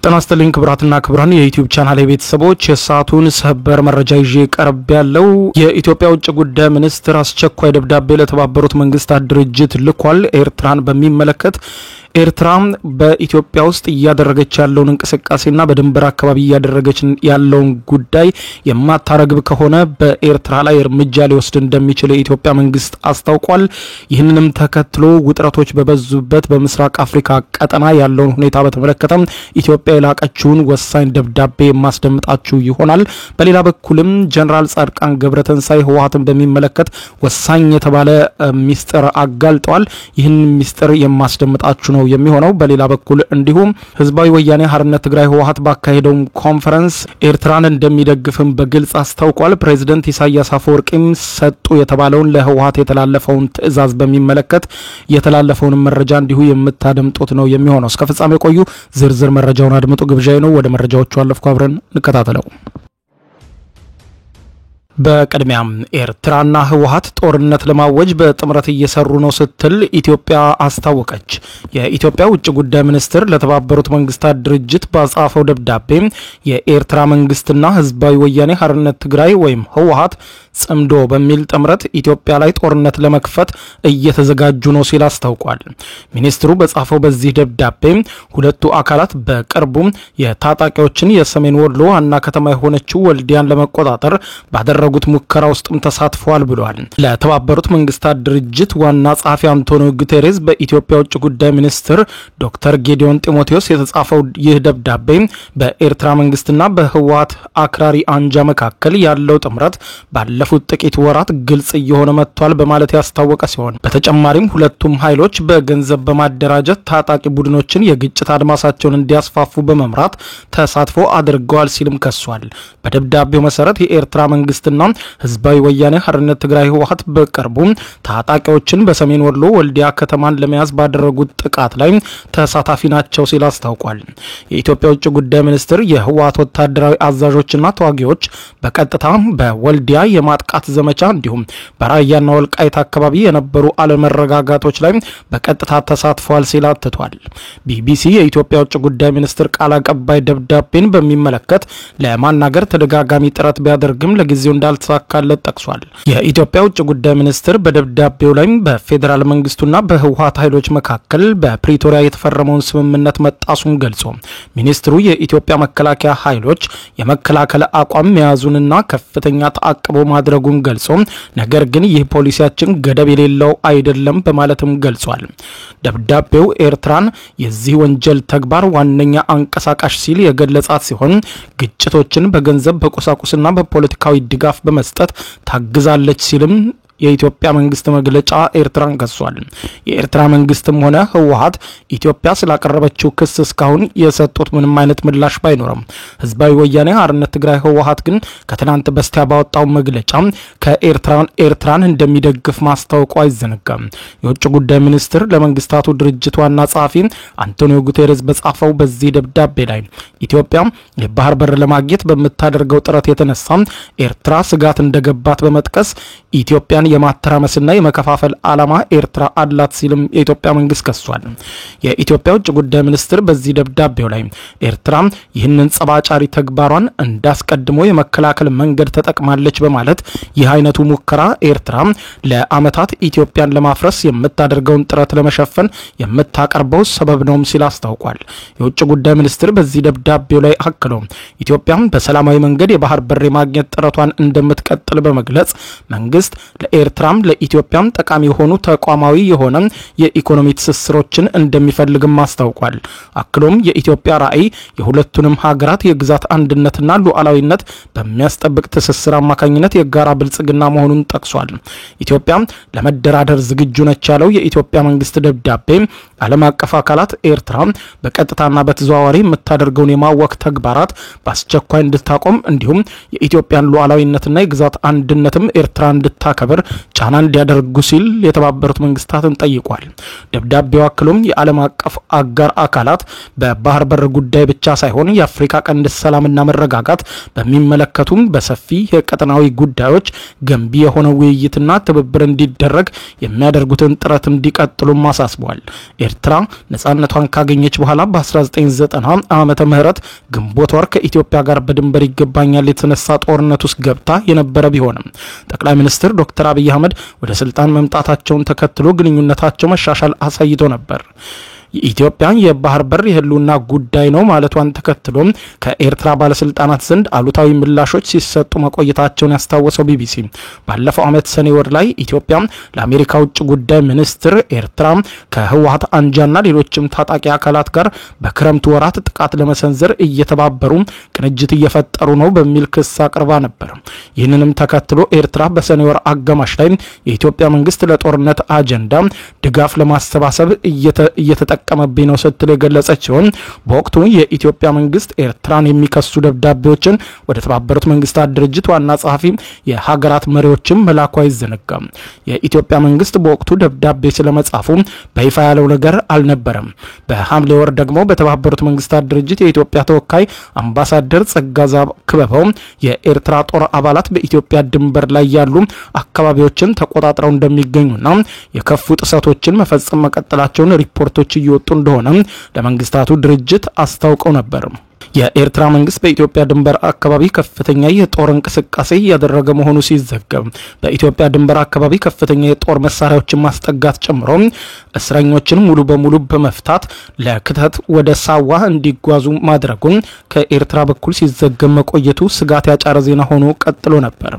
ተናስተልኝ ክብራትና ክብራን የዩቲዩብ ቻናል ቤተሰቦች የሰዓቱን ሰበር መረጃ ይዤ ቀርብ ያለው የኢትዮጵያ ውጭ ጉዳይ ሚኒስትር አስቸኳይ ደብዳቤ ለተባበሩት መንግስታት ድርጅት ልኳል። ኤርትራን በሚመለከት ኤርትራ በኢትዮጵያ ውስጥ እያደረገች ያለውን እንቅስቃሴና በድንበር አካባቢ እያደረገች ያለውን ጉዳይ የማታረግብ ከሆነ በኤርትራ ላይ እርምጃ ሊወስድ እንደሚችል የኢትዮጵያ መንግስት አስታውቋል። ይህንንም ተከትሎ ውጥረቶች በበዙበት በምስራቅ አፍሪካ ቀጠና ያለውን ሁኔታ በተመለከተ ኢትዮጵያ የላቀችውን ወሳኝ ደብዳቤ ማስደምጣችሁ ይሆናል። በሌላ በኩልም ጀነራል ጻድቃን ገብረተንሳይ ህወሓትን በሚመለከት ወሳኝ የተባለ ሚስጥር አጋልጠዋል። ይህን ሚስጥር የማስደምጣችሁ ነው የሚሆነው። በሌላ በኩል እንዲሁም ህዝባዊ ወያኔ ሓርነት ትግራይ ህወሓት ባካሄደው ኮንፈረንስ ኤርትራን እንደሚደግፍም በግልጽ አስታውቋል። ፕሬዝዳንት ኢሳያስ አፈወርቂም ሰጡ የተባለውን ለህወሓት የተላለፈውን ትዕዛዝ በሚመለከት የተላለፈውን መረጃ እንዲሁ የምታደምጡት ነው የሚሆነው። እስከ ፍጻሜ ቆዩ። ዝርዝር መረጃውን አድምጡ ግብዣዬ ነው። ወደ መረጃዎቹ አለፍኩ። አብረን እንከታተለው። በቀድሚያም ኤርትራና ህወሓት ጦርነት ለማወጅ በጥምረት እየሰሩ ነው ስትል ኢትዮጵያ አስታወቀች። የኢትዮጵያ ውጭ ጉዳይ ሚኒስትር ለተባበሩት መንግስታት ድርጅት ባጻፈው ደብዳቤ የኤርትራ መንግስትና ህዝባዊ ወያኔ ሓርነት ትግራይ ወይም ህወሓት ጽምዶ በሚል ጥምረት ኢትዮጵያ ላይ ጦርነት ለመክፈት እየተዘጋጁ ነው ሲል አስታውቋል። ሚኒስትሩ በጻፈው በዚህ ደብዳቤ ሁለቱ አካላት በቅርቡ የታጣቂዎችን የሰሜን ወሎ ዋና ከተማ የሆነችው ወልዲያን ለመቆጣጠር ባደረጉት ሙከራ ውስጥም ተሳትፈዋል ብለዋል። ለተባበሩት መንግስታት ድርጅት ዋና ጸሐፊ አንቶኒዮ ጉተሬዝ በኢትዮጵያ ውጭ ጉዳይ ሚኒስትር ዶክተር ጌዲዮን ጢሞቴዎስ የተጻፈው ይህ ደብዳቤ በኤርትራ መንግስትና በህወሓት አክራሪ አንጃ መካከል ያለው ጥምረት ባለፉት ጥቂት ወራት ግልጽ እየሆነ መጥቷል በማለት ያስታወቀ ሲሆን በተጨማሪም ሁለቱም ኃይሎች በገንዘብ በማደራጀት ታጣቂ ቡድኖችን የግጭት አድማሳቸውን እንዲያስፋፉ በመምራት ተሳትፎ አድርገዋል ሲልም ከሷል። በደብዳቤው መሰረት የኤርትራ መንግስትና ህዝባዊ ወያኔ ሓርነት ትግራይ ህወሓት በቅርቡ ታጣቂዎችን በሰሜን ወሎ ወልዲያ ከተማን ለመያዝ ባደረጉት ጥቃት ላይ ተሳታፊ ናቸው ሲል አስታውቋል። የኢትዮጵያ ውጭ ጉዳይ ሚኒስትር የህወሓት ወታደራዊ አዛዦችና ተዋጊዎች በቀጥታ በወልዲያ የማጥቃት ዘመቻ እንዲሁም በራያና ወልቃይት አካባቢ የነበሩ አለመረጋጋቶች ላይ በቀጥታ ተሳትፈዋል ሲል አትቷል። ቢቢሲ የኢትዮጵያ ውጭ ጉዳይ ሚኒስትር ቃል አቀባይ ደብዳቤን በሚመለከት ለማናገር ተደጋጋሚ ጥረት ቢያደርግም ለጊዜው እንዳልተሳካለት ጠቅሷል። የኢትዮጵያ ውጭ ጉዳይ ሚኒስትር በደብዳቤው ላይ በፌደራል መንግስቱና በህወሓት ኃይሎች መካከል በፕሪቶሪያ የተፈረመውን ስምምነት መጣሱን ገልጾ ሚኒስትሩ የኢትዮጵያ መከላከያ ኃይሎች የመከላከል አቋም መያዙንና ከፍተኛ ተአቅቦ ማድረጉን ገልጾ ነገር ግን ይህ ፖሊሲያችን ገደብ የሌለው አይደለም በማለትም ገልጿል። ደብዳቤው ኤርትራን የዚህ ወንጀል ተግባር ዋነኛ አንቀሳቃሽ ሲል የገለጻት ሲሆን ግጭቶችን በገንዘብ በቁሳቁስና በፖለቲካዊ ድጋፍ በመስጠት ታግዛለች ሲልም የኢትዮጵያ መንግስት መግለጫ ኤርትራን ከሷል። የኤርትራ መንግስትም ሆነ ህወሓት ኢትዮጵያ ስላቀረበችው ክስ እስካሁን የሰጡት ምንም አይነት ምላሽ ባይኖርም ህዝባዊ ወያኔ ሓርነት ትግራይ ህወሓት ግን ከትናንት በስቲያ ባወጣው መግለጫ ኤርትራን እንደሚደግፍ ማስታወቁ አይዘነጋም። የውጭ ጉዳይ ሚኒስትር ለመንግስታቱ ድርጅት ዋና ጸሐፊ አንቶኒዮ ጉተሬዝ በጻፈው በዚህ ደብዳቤ ላይ ኢትዮጵያ የባህር በር ለማግኘት በምታደርገው ጥረት የተነሳ ኤርትራ ስጋት እንደገባት በመጥቀስ ኢትዮጵያ የማተራመስና የመከፋፈል ዓላማ ኤርትራ አላት ሲልም የኢትዮጵያ መንግስት ከሷል። የኢትዮጵያ ውጭ ጉዳይ ሚኒስትር በዚህ ደብዳቤው ላይ ኤርትራ ይህንን ጸባጫሪ ተግባሯን እንዳስቀድሞ የመከላከል መንገድ ተጠቅማለች በማለት ይህ አይነቱ ሙከራ ኤርትራ ለአመታት ኢትዮጵያን ለማፍረስ የምታደርገውን ጥረት ለመሸፈን የምታቀርበው ሰበብ ነው ሲል አስታውቋል። የውጭ ጉዳይ ሚኒስትር በዚህ ደብዳቤው ላይ አክሎ ኢትዮጵያ በሰላማዊ መንገድ የባህር በር ማግኘት ጥረቷን እንደምትቀጥል በመግለጽ መንግስት ኤርትራም ለኢትዮጵያም ጠቃሚ የሆኑ ተቋማዊ የሆነ የኢኮኖሚ ትስስሮችን እንደሚፈልግም አስታውቋል። አክሎም የኢትዮጵያ ራዕይ የሁለቱንም ሀገራት የግዛት አንድነትና ሉዓላዊነት በሚያስጠብቅ ትስስር አማካኝነት የጋራ ብልጽግና መሆኑን ጠቅሷል። ኢትዮጵያ ለመደራደር ዝግጁ ነች ያለው የኢትዮጵያ መንግስት ደብዳቤ ዓለም አቀፍ አካላት ኤርትራ በቀጥታና በተዘዋዋሪ የምታደርገውን የማወክ ተግባራት በአስቸኳይ እንድታቆም እንዲሁም የኢትዮጵያን ሉዓላዊነትና የግዛት አንድነትም ኤርትራ እንድታከብር ጫና እንዲያደርጉ ሲል የተባበሩት መንግስታትን ጠይቋል። ደብዳቤው አክሎም የዓለም አቀፍ አጋር አካላት በባህር በር ጉዳይ ብቻ ሳይሆን የአፍሪካ ቀንድ ሰላምና መረጋጋት በሚመለከቱም በሰፊ የቀጠናዊ ጉዳዮች ገንቢ የሆነ ውይይትና ትብብር እንዲደረግ የሚያደርጉትን ጥረት እንዲቀጥሉ አሳስቧል። ኤርትራ ነጻነቷን ካገኘች በኋላ በ1990 ዓመተ ምህረት ግንቦት ወር ከኢትዮጵያ ጋር በድንበር ይገባኛል የተነሳ ጦርነት ውስጥ ገብታ የነበረ ቢሆንም ጠቅላይ ሚኒስትር ዶክተር አብይ አህመድ ወደ ስልጣን መምጣታቸውን ተከትሎ ግንኙነታቸው መሻሻል አሳይቶ ነበር። የኢትዮጵያ የባህር በር የህልውና ጉዳይ ነው ማለቷን ተከትሎ ከኤርትራ ባለስልጣናት ዘንድ አሉታዊ ምላሾች ሲሰጡ መቆየታቸውን ያስታወሰው ቢቢሲ ባለፈው ዓመት ሰኔ ወር ላይ ኢትዮጵያ ለአሜሪካ ውጭ ጉዳይ ሚኒስትር ኤርትራ ከህወሓት አንጃና ሌሎችም ታጣቂ አካላት ጋር በክረምቱ ወራት ጥቃት ለመሰንዘር እየተባበሩ ቅንጅት እየፈጠሩ ነው በሚል ክስ አቅርባ ነበር። ይህንንም ተከትሎ ኤርትራ በሰኔ ወር አጋማሽ ላይ የኢትዮጵያ መንግስት ለጦርነት አጀንዳ ድጋፍ ለማሰባሰብ እየተጠቀመብኝ ነው ስትል የገለጸች ሲሆን በወቅቱ የኢትዮጵያ መንግስት ኤርትራን የሚከሱ ደብዳቤዎችን ወደ ተባበሩት መንግስታት ድርጅት ዋና ጸሐፊ የሀገራት መሪዎችም መላኩ አይዘነጋም። የኢትዮጵያ መንግስት በወቅቱ ደብዳቤ ስለመጻፉ በይፋ ያለው ነገር አልነበረም። በሐምሌ ወር ደግሞ በተባበሩት መንግስታት ድርጅት የኢትዮጵያ ተወካይ አምባሳደር ጸጋዛብ ክበበው የኤርትራ ጦር አባላት በኢትዮጵያ ድንበር ላይ ያሉ አካባቢዎችን ተቆጣጥረው እንደሚገኙና የከፉ ጥሰቶችን መፈጸም መቀጠላቸውን ሪፖርቶች እየወጡ እንደሆነ ለመንግስታቱ ድርጅት አስታውቀው ነበር። የኤርትራ መንግስት በኢትዮጵያ ድንበር አካባቢ ከፍተኛ የጦር እንቅስቃሴ ያደረገ መሆኑ ሲዘገብ በኢትዮጵያ ድንበር አካባቢ ከፍተኛ የጦር መሳሪያዎችን ማስጠጋት ጨምሮ እስረኞችን ሙሉ በሙሉ በመፍታት ለክተት ወደ ሳዋ እንዲጓዙ ማድረጉን ከኤርትራ በኩል ሲዘገብ መቆየቱ ስጋት ያጫረ ዜና ሆኖ ቀጥሎ ነበር።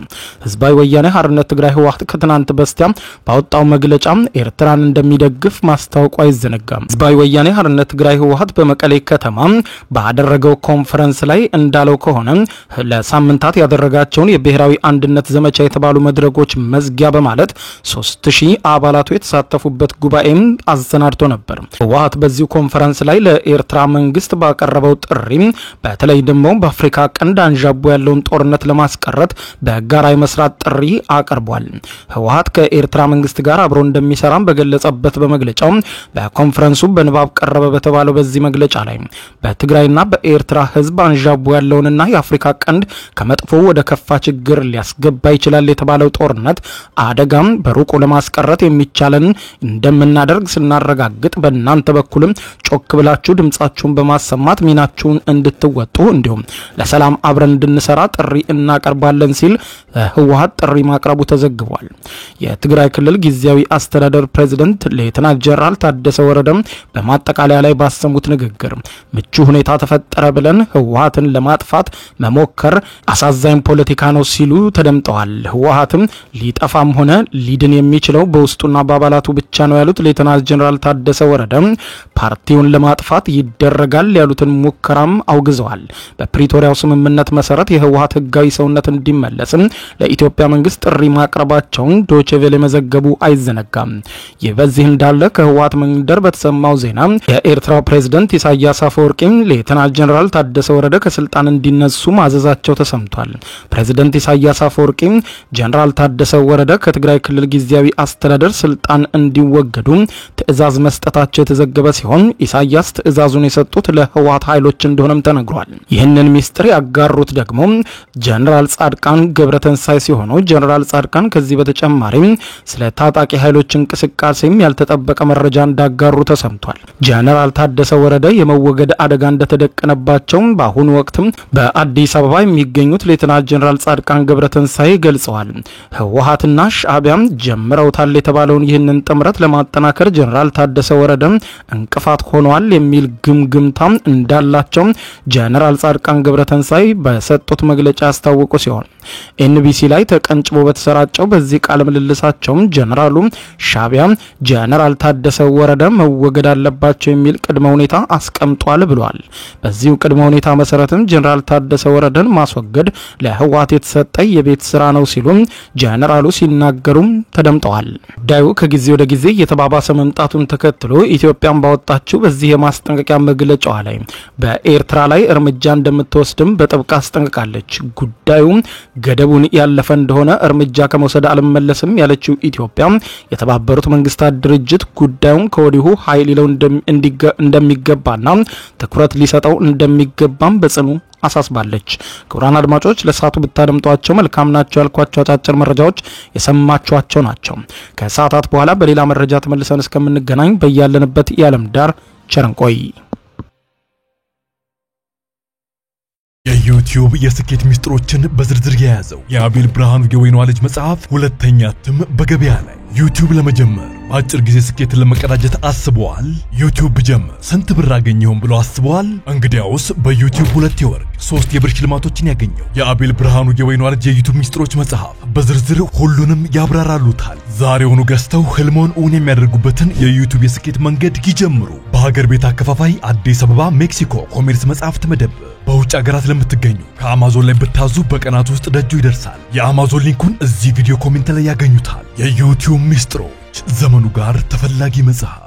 ህዝባዊ ወያኔ ሓርነት ትግራይ ህወሓት ከትናንት በስቲያ ባወጣው መግለጫ ኤርትራን እንደሚደግፍ ማስታወቁ አይዘነጋም። ህዝባዊ ወያኔ ሓርነት ትግራይ ህወሓት በመቀሌ ከተማ ባደረገው ኮንፈረንስ ላይ እንዳለው ከሆነ ለሳምንታት ያደረጋቸውን የብሔራዊ አንድነት ዘመቻ የተባሉ መድረኮች መዝጊያ በማለት 3000 አባላቱ የተሳተፉበት ጉባኤም አሰናድቶ ነበር። ህወሓት በዚህ ኮንፈረንስ ላይ ለኤርትራ መንግስት ባቀረበው ጥሪ በተለይ ደግሞ በአፍሪካ ቀንድ አንዣቦ ያለውን ጦርነት ለማስቀረት በጋራ የመስራት ጥሪ አቀርቧል። ህወሓት ከኤርትራ መንግስት ጋር አብሮ እንደሚሰራ በገለጸበት በመግለጫው በኮንፈረንሱ በንባብ ቀረበ በተባለው በዚህ መግለጫ ላይ በትግራይና በኤርትራ ህዝብ አንዣቦ ያለውንና የአፍሪካ ቀንድ ከመጥፎ ወደ ከፋ ችግር ሊያስገባ ይችላል የተባለው ጦርነት አደጋም በሩቁ ለማስቀረት የሚቻለን እንደምናደርግ ስናረጋግጥ በእናንተ በኩልም ጮክ ብላችሁ ድምጻችሁን በማሰማት ሚናችሁን እንድትወጡ እንዲሁም ለሰላም አብረን እንድንሰራ ጥሪ እናቀርባለን ሲል ህወሓት ጥሪ ማቅረቡ ተዘግቧል። የትግራይ ክልል ጊዜያዊ አስተዳደር ፕሬዝዳንት ሌተናንት ጀነራል ታደሰ ወረደ በማጠቃለያ ላይ ባሰሙት ንግግር ምቹ ሁኔታ ተፈጠረ ብለን ህወሓትን ለማጥፋት መሞከር አሳዛኝ ፖለቲካ ነው ሲሉ ተደምጠዋል። ህወሓትም ሊጠፋም ሆነ ሊድን የሚችለው በውስጡና በአባላቱ ብቻ ነው ያሉት ሌተናንት ጀነራል ታደሰ ወረደ ፓርቲውን ለማጥፋት ይደረጋል ያሉትን ሙከራም አውግዘዋል። በፕሪቶሪያው ስምምነት መሰረት የህወሓት ህጋዊ ሰውነት እንዲመለስም ለኢትዮጵያ መንግስት ጥሪ ማቅረባቸውን ዶቼ ቬለ መዘገቡ አይዘነጋም። ይህ በዚህ እንዳለ ከህወሓት መንደር በተሰማው ዜና የኤርትራው ፕሬዝዳንት ኢሳያስ አፈወርቂ ሌተናንት ጀነራል ታደሰ ወረደ ከስልጣን እንዲነሱ ማዘዛቸው ተሰምቷል። ፕሬዝዳንት ኢሳያስ አፈወርቂ ጀነራል ታደሰ ወረደ ከትግራይ ክልል ጊዜያዊ አስተዳደር ስልጣን እንዲወገዱ ትዕዛዝ መስጠታቸው የተዘገበ ሲሆን ኢሳያስ ትዕዛዙን የሰጡት ለህወሓት ኃይሎች እንደሆነም ተነግሯል። ይህንን ሚስጥር ያጋሩት ደግሞ ጀነራል ጻድቃን ገብረተንሳይ ሲሆኑ ጀነራል ጻድቃን ከዚህ በተጨማሪ ስለ ታጣቂ ኃይሎች እንቅስቃሴም ያልተጠበቀ መረጃ እንዳጋሩ ተሰምቷል። ጀነራል ታደሰ ወረደ የመወገድ አደጋ እንደተደቀነባቸው በአሁኑ ወቅትም በአዲስ አበባ የሚገኙት ሌተናንት ጀነራል ጻድቃን ገብረተንሳይ ገልጸዋል። ህወሓትና ሻዕቢያም ጀምረውታል የተባለውን ይህንን ጥምረት ለማጠናከር ጀነራል ታደሰ ወረደ እንቅፋት ሆነዋል የሚል ግምግምታ እንዳላቸው ጀነራል ጻድቃን ገብረተንሳይ በሰጡት መግለጫ ያስታወቁ ሲሆን ኤንቢሲ ላይ ተቀንጭቦ በተሰራጨው በዚህ ቃለ ምልልሳቸው ጀነራሉ ሻዕቢያ ጀነራል ታደሰ ወረደ መወገድ አለባቸው የሚል ቅድመ ሁኔታ አስቀምጧል ብሏል። በዚሁ ቅድመ ሁኔታ መሰረትም ጀነራል ታደሰ ወረደን ማስወገድ ለህወሓት የተሰጠ የቤት ስራ ነው ሲሉ ጀነራሉ ሲናገሩም ተደምጠዋል። ጉዳዩ ከጊዜ ወደ ጊዜ የተባባሰ መምጣቱን ተከትሎ ኢትዮጵያን ባወጣችው በዚህ የማስጠንቀቂያ መግለጫዋ ላይ በኤርትራ ላይ እርምጃ እንደምትወስድም በጥብቅ አስጠንቅቃለች። ጉዳዩ ገደቡን ያለፈ እንደሆነ እርምጃ ከመውሰድ አልመለስም ያለችው ኢትዮጵያ የተባበሩት መንግስታት ድርጅት ጉዳዩን ከወዲሁ ኃይል ሊለው እንደሚገባና ትኩረት ሊሰጠው እንደሚገባም በጽኑ አሳስባለች። ክቡራን አድማጮች ለሰዓቱ ብታደምጧቸው መልካም ናቸው ያልኳቸው አጫጭር መረጃዎች የሰማችኋቸው ናቸው። ከሰዓታት በኋላ በሌላ መረጃ ተመልሰን እስከምንገናኝ በያለንበት የዓለም ዳር ቸር እንቆይ። የዩቲዩብ የስኬት ሚስጥሮችን በዝርዝር የያዘው የአቤል ብርሃኑ የወይኗ ልጅ መጽሐፍ ሁለተኛ እትም በገበያ ላይ። ዩቲዩብ ለመጀመር በአጭር ጊዜ ስኬትን ለመቀዳጀት አስበዋል? ዩቲዩብ ብጀምር ስንት ብር አገኘሁም ብሎ አስበዋል? እንግዲያውስ በዩቲዩብ 2 የወርቅ 3 የብር ሽልማቶችን ያገኘው የአቤል ብርሃኑ የወይኗ ልጅ የዩቲዩብ ሚስጥሮች መጽሐፍ በዝርዝር ሁሉንም ያብራራሉታል። ዛሬውኑ ገዝተው ህልሞን እውን የሚያደርጉበትን የዩቲዩብ የስኬት መንገድ ይጀምሩ። በሀገር ቤት አከፋፋይ አዲስ አበባ ሜክሲኮ ኮሜርስ መጽሐፍት መደብር። በውጭ ሀገራት ለምትገኙ ከአማዞን ላይ ብታዙ በቀናት ውስጥ ደጁ ይደርሳል። የአማዞን ሊንኩን እዚህ ቪዲዮ ኮሜንት ላይ ያገኙታል። የዩቲዩብ ሚስጥሮች ዘመኑ ጋር ተፈላጊ መጽሐፍ።